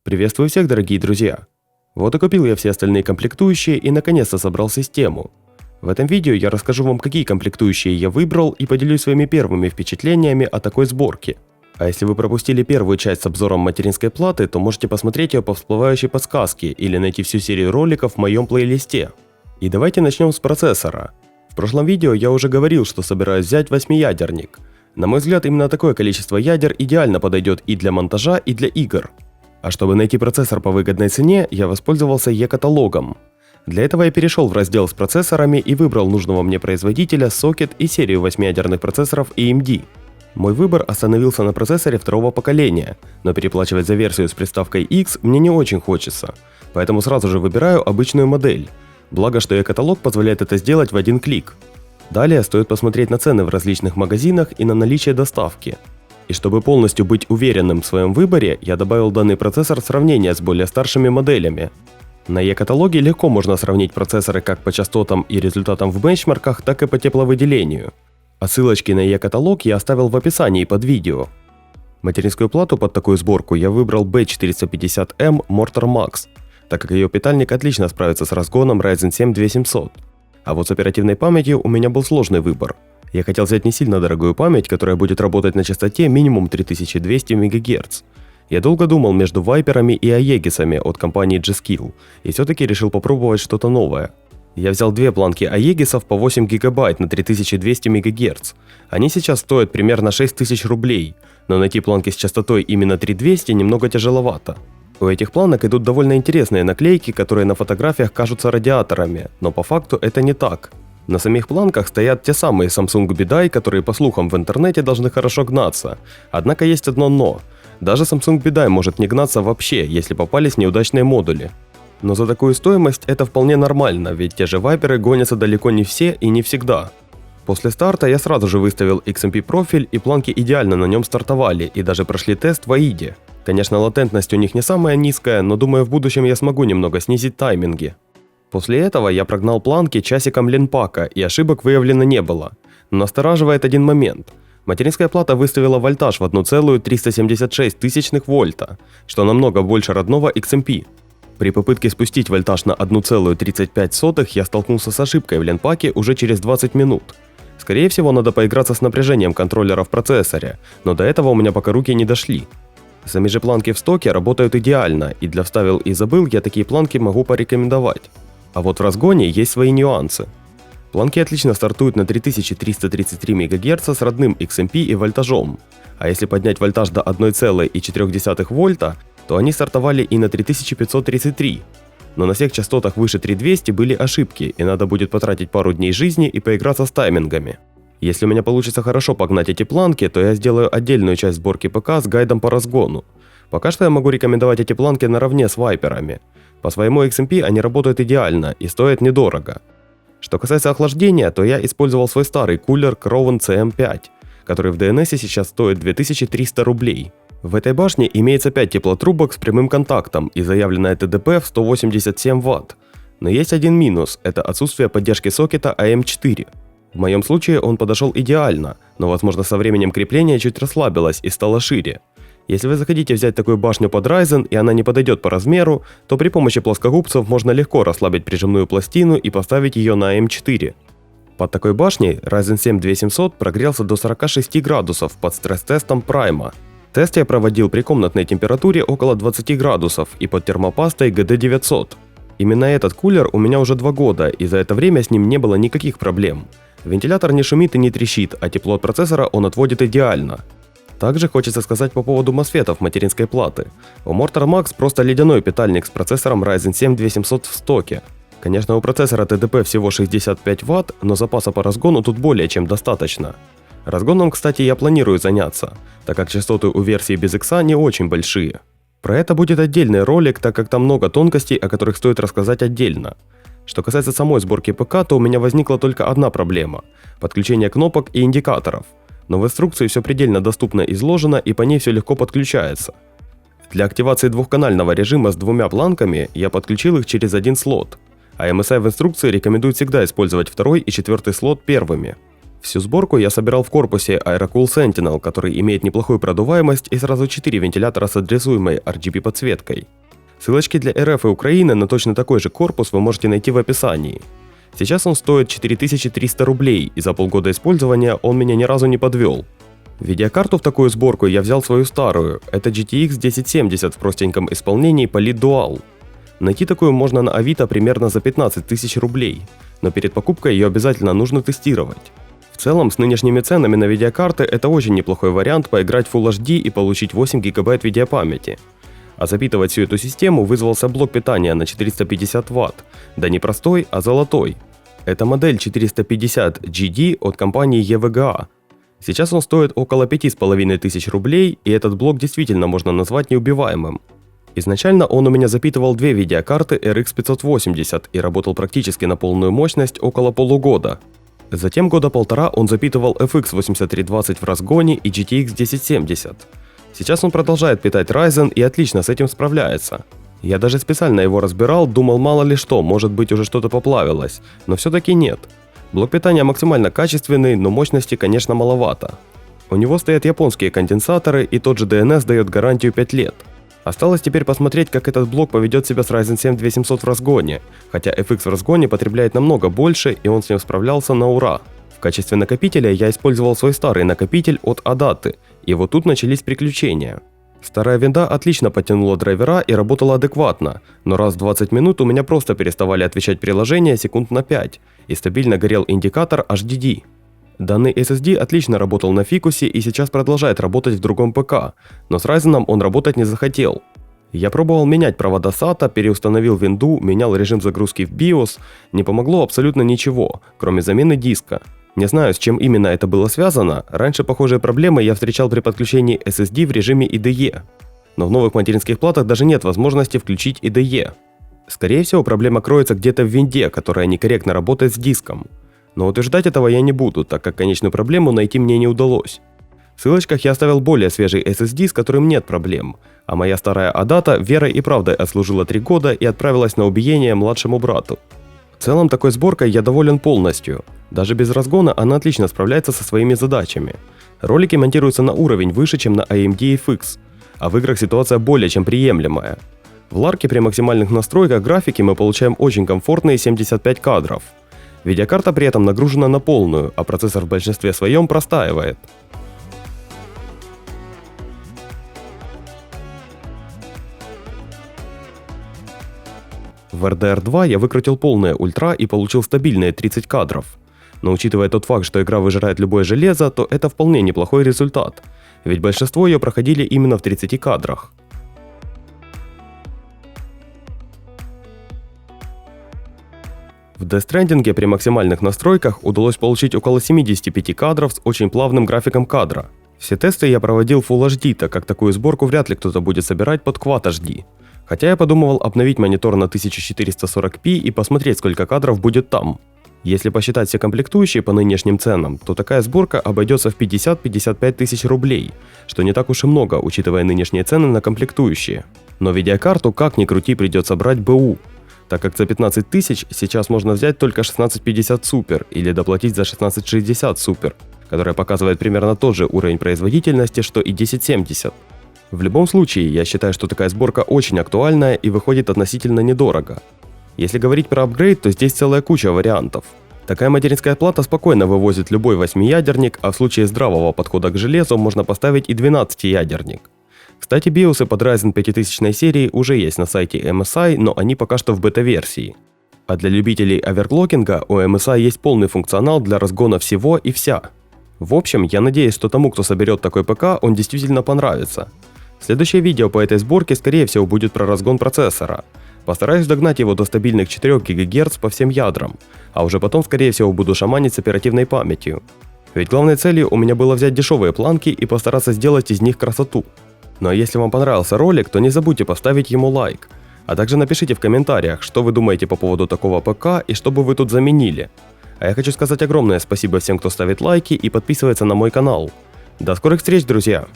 Приветствую всех, дорогие друзья! Вот и купил я все остальные комплектующие и наконец-то собрал систему. В этом видео я расскажу вам, какие комплектующие я выбрал, и поделюсь своими первыми впечатлениями о такой сборке. А если вы пропустили первую часть с обзором материнской платы, то можете посмотреть ее по всплывающей подсказке или найти всю серию роликов в моем плейлисте. И давайте начнем с процессора. В прошлом видео я уже говорил, что собираюсь взять 8-ядерник. На мой взгляд, именно такое количество ядер идеально подойдет и для монтажа, и для игр. А чтобы найти процессор по выгодной цене, я воспользовался e-каталогом. Для этого я перешел в раздел с процессорами и выбрал нужного мне производителя, сокет и серию 8-ядерных процессоров AMD. Мой выбор остановился на процессоре второго поколения, но переплачивать за версию с приставкой X мне не очень хочется, поэтому сразу же выбираю обычную модель. Благо, что e-каталог позволяет это сделать в один клик. Далее стоит посмотреть на цены в различных магазинах и на наличие доставки. И чтобы полностью быть уверенным в своем выборе, я добавил данный процессор в сравнение с более старшими моделями. На e-каталоге легко можно сравнить процессоры как по частотам и результатам в бенчмарках, так и по тепловыделению. А ссылочки на e-каталог я оставил в описании под видео. Материнскую плату под такую сборку я выбрал B450M Mortar Max, так как ее питальник отлично справится с разгоном Ryzen 7 2700. А вот с оперативной памятью у меня был сложный выбор. Я хотел взять не сильно дорогую память, которая будет работать на частоте минимум 3200 МГц. Я долго думал между вайперами и аегисами от компании G-Skill, и все-таки решил попробовать что-то новое. Я взял две планки аегисов по 8 ГБ на 3200 МГц. Они сейчас стоят примерно 6000 рублей, но найти планки с частотой именно 3200 немного тяжеловато. У этих планок идут довольно интересные наклейки, которые на фотографиях кажутся радиаторами, но по факту это не так. На самих планках стоят те самые Samsung BDI, которые по слухам в интернете должны хорошо гнаться. Однако есть одно но. Даже Samsung BDI может не гнаться вообще, если попались неудачные модули. Но за такую стоимость это вполне нормально, ведь те же вайперы гонятся далеко не все и не всегда. После старта я сразу же выставил XMP профиль, и планки идеально на нем стартовали и даже прошли тест в AIDE. Конечно, латентность у них не самая низкая, но думаю, в будущем я смогу немного снизить тайминги. После этого я прогнал планки часиком Ленпака, и ошибок выявлено не было. Но настораживает один момент. Материнская плата выставила вольтаж в 1,376 вольта, что намного больше родного XMP. При попытке спустить вольтаж на 1,35 я столкнулся с ошибкой в Ленпаке уже через 20 минут. Скорее всего, надо поиграться с напряжением контроллера в процессоре, но до этого у меня пока руки не дошли. Сами же планки в стоке работают идеально, и для вставил и забыл я такие планки могу порекомендовать. А вот в разгоне есть свои нюансы. Планки отлично стартуют на 3333 МГц с родным XMP и вольтажом. А если поднять вольтаж до 1,4 вольта, то они стартовали и на 3533. Но на всех частотах выше 3200 были ошибки, и надо будет потратить пару дней жизни и поиграться с таймингами. Если у меня получится хорошо погнать эти планки, то я сделаю отдельную часть сборки ПК с гайдом по разгону. Пока что я могу рекомендовать эти планки наравне с вайперами. По своему XMP они работают идеально и стоят недорого. Что касается охлаждения, то я использовал свой старый кулер Crown CM5, который в DNS сейчас стоит 2300 рублей. В этой башне имеется 5 теплотрубок с прямым контактом и заявленная ТДП в 187 Вт. Но есть один минус – это отсутствие поддержки сокета AM4. В моем случае он подошел идеально, но возможно со временем крепление чуть расслабилось и стало шире. Если вы захотите взять такую башню под Ryzen и она не подойдет по размеру, то при помощи плоскогубцев можно легко расслабить прижимную пластину и поставить ее на AM4. Под такой башней Ryzen 7 2700 прогрелся до 46 градусов под стресс-тестом Prime. Тест я проводил при комнатной температуре около 20 градусов и под термопастой GD900. Именно этот кулер у меня уже 2 года, и за это время с ним не было никаких проблем. Вентилятор не шумит и не трещит, а тепло от процессора он отводит идеально. Также хочется сказать по поводу мосфетов материнской платы. У Mortar Max просто ледяной питальник с процессором Ryzen 7 2700 в стоке. Конечно, у процессора ТДП всего 65 Вт, но запаса по разгону тут более чем достаточно. Разгоном, кстати, я планирую заняться, так как частоты у версии без X не очень большие. Про это будет отдельный ролик, так как там много тонкостей, о которых стоит рассказать отдельно. Что касается самой сборки ПК, то у меня возникла только одна проблема – подключение кнопок и индикаторов. Но в инструкции все предельно доступно изложено, и по ней все легко подключается. Для активации двухканального режима с 2 планками я подключил их через один слот, а MSI в инструкции рекомендует всегда использовать 2 и 4 слот первыми. Всю сборку я собирал в корпусе Aerocool Sentinel, который имеет неплохую продуваемость и сразу 4 вентилятора с адресуемой RGB подсветкой. Ссылочки для РФ и Украины на точно такой же корпус вы можете найти в описании. Сейчас он стоит 4300 рублей, и за полгода использования он меня ни разу не подвел. Видеокарту в такую сборку я взял свою старую, это GTX 1070 в простеньком исполнении Polit Dual. Найти такую можно на Авито примерно за 15 тысяч рублей, но перед покупкой ее обязательно нужно тестировать. В целом, с нынешними ценами на видеокарты это очень неплохой вариант поиграть в Full HD и получить 8 ГБ видеопамяти. А запитывать всю эту систему вызвался блок питания на 450 Вт, да не простой, а золотой. Это модель 450GD от компании EVGA. Сейчас он стоит около 5500 рублей, и этот блок действительно можно назвать неубиваемым. Изначально он у меня запитывал две видеокарты RX 580 и работал практически на полную мощность около полугода. Затем года полтора он запитывал FX 8320 в разгоне и GTX 1070. Сейчас он продолжает питать Ryzen и отлично с этим справляется. Я даже специально его разбирал, думал мало ли что, может быть уже что-то поплавилось, но все-таки нет. Блок питания максимально качественный, но мощности, конечно, маловато. У него стоят японские конденсаторы, и тот же DNS дает гарантию 5 лет. Осталось теперь посмотреть, как этот блок поведет себя с Ryzen 7 2700 в разгоне, хотя FX в разгоне потребляет намного больше, и он с ним справлялся на ура. В качестве накопителя я использовал свой старый накопитель от Adaty, и вот тут начались приключения. Старая винда отлично подтянула драйвера и работала адекватно, но раз в 20 минут у меня просто переставали отвечать приложения секунд на 5, и стабильно горел индикатор HDD. Данный SSD отлично работал на Фикусе и сейчас продолжает работать в другом ПК, но с Ryzen он работать не захотел. Я пробовал менять провода SATA, переустановил винду, менял режим загрузки в BIOS, не помогло абсолютно ничего, кроме замены диска. Не знаю, с чем именно это было связано, раньше похожие проблемы я встречал при подключении SSD в режиме IDE. Но в новых материнских платах даже нет возможности включить IDE. Скорее всего, проблема кроется где-то в винде, которая некорректно работает с диском. Но утверждать этого я не буду, так как конечную проблему найти мне не удалось. В ссылочках я оставил более свежий SSD, с которым нет проблем, а моя старая Adata верой и правдой отслужила 3 года и отправилась на убиение младшему брату. В целом, такой сборкой я доволен полностью. Даже без разгона она отлично справляется со своими задачами. Ролики монтируются на уровень выше, чем на AMD FX, а в играх ситуация более чем приемлемая. В Lark при максимальных настройках графики мы получаем очень комфортные 75 кадров. Видеокарта при этом нагружена на полную, а процессор в большинстве своем простаивает. В RDR 2 я выкрутил полное ультра и получил стабильные 30 кадров. Но учитывая тот факт, что игра выжирает любое железо, то это вполне неплохой результат, ведь большинство ее проходили именно в 30 кадрах. В Death Stranding при максимальных настройках удалось получить около 75 кадров с очень плавным графиком кадра. Все тесты я проводил в Full HD, так как такую сборку вряд ли кто-то будет собирать под Quad HD. Хотя я подумывал обновить монитор на 1440p и посмотреть, сколько кадров будет там. Если посчитать все комплектующие по нынешним ценам, то такая сборка обойдется в 50-55 тысяч рублей, что не так уж и много, учитывая нынешние цены на комплектующие. Но видеокарту как ни крути придется брать БУ, так как за 15 тысяч сейчас можно взять только 1650 Super или доплатить за 1660 Super, которая показывает примерно тот же уровень производительности, что и 1070. В любом случае, я считаю, что такая сборка очень актуальная и выходит относительно недорого. Если говорить про апгрейд, то здесь целая куча вариантов. Такая материнская плата спокойно вывозит любой 8-ядерник, а в случае здравого подхода к железу можно поставить и 12-ядерник. Кстати, биосы под Ryzen 5000 серии уже есть на сайте MSI, но они пока что в бета-версии. А для любителей оверклокинга у MSI есть полный функционал для разгона всего и вся. В общем, я надеюсь, что тому, кто соберет такой ПК, он действительно понравится. Следующее видео по этой сборке, скорее всего, будет про разгон процессора. Постараюсь догнать его до стабильных 4 ГГц по всем ядрам, а уже потом, скорее всего, буду шаманить с оперативной памятью. Ведь главной целью у меня было взять дешевые планки и постараться сделать из них красоту. Ну а если вам понравился ролик, то не забудьте поставить ему лайк, а также напишите в комментариях, что вы думаете по поводу такого ПК и что бы вы тут заменили. А я хочу сказать огромное спасибо всем, кто ставит лайки и подписывается на мой канал. До скорых встреч, друзья!